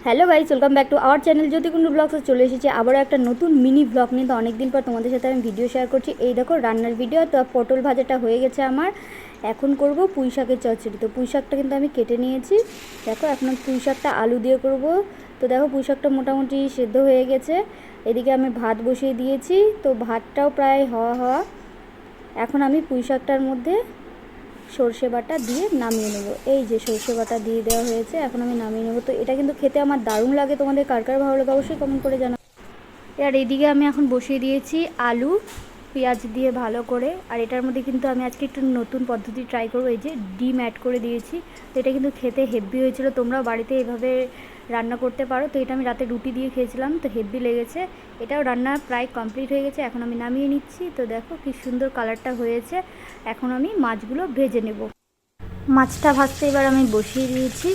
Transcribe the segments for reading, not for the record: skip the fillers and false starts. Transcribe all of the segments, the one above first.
Hello guys, welcome back to our channel Jyotikundu ব্লগসে চলে এসেছি আবারও একটা নতুন মিনি ব্লগ নিয়ে। তো অনেকদিন পর তোমাদের সাথে আমি ভিডিও শেয়ার করছি। এই দেখো রান্নার ভিডিও। তো পটল ভাজাটা হয়ে গেছে আমার, এখন করব পুঁই শাকের চচ্চড়ি। তো পুঁই শাকটা কিন্তু আমি কেটে নিয়েছি। দেখো এখন পুঁই শাকটা আলু দিয়ে করব। তো দেখো পুঁই শাকটা মোটামুটি সেদ্ধ হয়ে গেছে। এদিকে আমি ভাত বসিয়ে দিয়েছি, তো ভাতটাও প্রায় হওয়া। এখন আমি পুঁই শাকটার মধ্যে সর্ষে বাটা দিয়ে নামিয়ে নেবো। এই যে সর্ষে বাটা দিয়ে দেওয়া হয়েছে, এখন আমি নামিয়ে নেবো। তো এটা কিন্তু খেতে আমার দারুণ লাগে। তোমাদের কার কার ভালো লাগে অবশ্যই কমেন্ট করে জানাও। আর এইদিকে আমি এখন বসিয়ে দিয়েছি আলু পেঁয়াজ দিয়ে ভালো করে। আর এটার মধ্যে কিন্তু আমি আজকে একটু নতুন পদ্ধতি ট্রাই করবো। এই যে ডিম অ্যাড করে দিয়েছি। তো এটা কিন্তু খেতে হেভি হয়েছিল। তোমরাও বাড়িতে এভাবে রান্না করতে পারো। তো এটা আমি রাতে রুটি দিয়ে খেয়েছিলাম, তো হেভি লেগেছে। এটাও রান্না প্রায় কমপ্লিট হয়ে গেছে, এখন আমি নামিয়ে নিচ্ছি। তো দেখো কি সুন্দর কালারটা হয়েছে। এখন আমি মাছগুলো ভেজে নেব। মাছটা ভাজতে এবার আমি বসিয়ে দিয়েছি।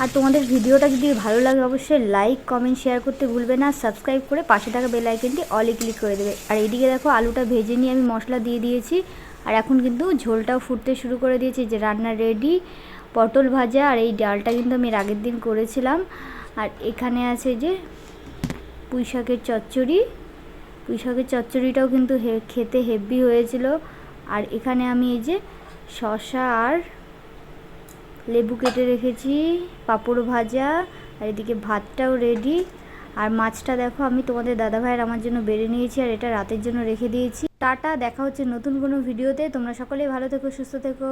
আর তোমাদের ভিডিওটা যদি ভালো লাগে অবশ্যই লাইক কমেন্ট শেয়ার করতে ভুলবে না। সাবস্ক্রাইব করে পাশে থাকা বেল আইকনটি অলে ক্লিক করে দেবে। আর এইদিকে দেখো আলুটা ভেজে নিয়ে আমি মশলা দিয়ে দিয়েছি। আর এখন কিন্তু ঝোলটাও ফুটতে শুরু করে দিয়েছি। যে রান্না রেডি, পটল ভাজা। আর এই ডালটা কিন্তু আমি এর আগের দিন করেছিলাম। আর এখানে আছে যে পুঁই শাকের চচ্চড়ি। পুঁই শাকের চচ্চড়িটাও কিন্তু খেতে হেভি হয়েছিল। আর এখানে আমি এই যে শসা আর লেবু কেটে রেখেছি, পাঁপড় ভাজা। আর এদিকে ভাতটাও রেডি। আর মাছটা দেখো আমি তোমাদের দাদাভাইয়ের আমার জন্য বেড়ে নিয়েছি, আর এটা রাতের জন্য রেখে দিয়েছি। টাটা, দেখা হচ্ছে নতুন কোনো ভিডিওতে। তোমরা সকলেই ভালো থেকো, সুস্থ থেকো।